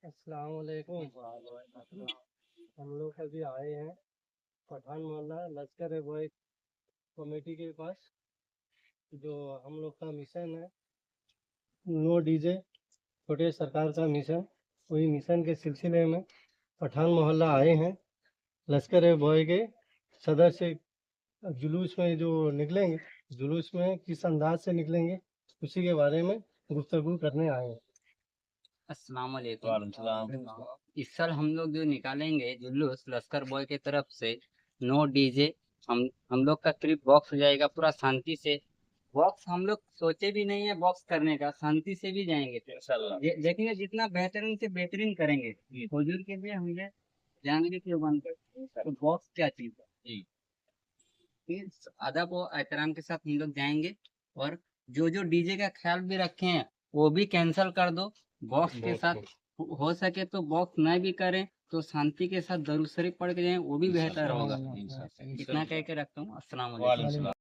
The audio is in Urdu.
السلام علیکم۔ ہم لوگ ابھی آئے ہیں پٹھان محلہ لشکر ہے بوائے کمیٹی کے پاس، جو ہم لوگ کا مشن ہے نو ڈی جے چھوٹے سرکار کا مشن، وہی مشن کے سلسلے میں پٹھان محلہ آئے ہیں۔ لشکر ہے بوائے کے صدر سے جلوس میں جو نکلیں گے، جلوس میں کس انداز سے نکلیں گے اسی کے بارے میں گفتگو کرنے آئے ہیں۔ السلام علیکم۔ اس سال ہم لوگ جو نکالیں گے جلوس لشکر بوائے کی طرف سے نو ڈی جے، ہم لوگ کا ٹرپ باکس ہو جائے گا پورا شانتی سے۔ باکس ہم لوگ سوچے بھی نہیں ہے باکس کرنے کا، شانتی سے بھی جائیں گے دیکھیں گے جتنا بہترین سے بہترین کریں گے۔ حضور کے لیے ہم یہ جان گے کہ باکس کیا چیز ہے، ادب و احترام کے ساتھ ہم لوگ جائیں گے۔ اور جو ڈی جے کا خیال بھی رکھے ہیں وہ بھی کینسل کر دو، باکس کے ساتھ ہو سکے تو باکس نہ بھی کریں تو شانتی کے ساتھ درود شریف پڑھ کے جائیں، وہ بھی بہتر ہوگا۔ اتنا کہہ کے رکھتا ہوں۔ السلام علیکم۔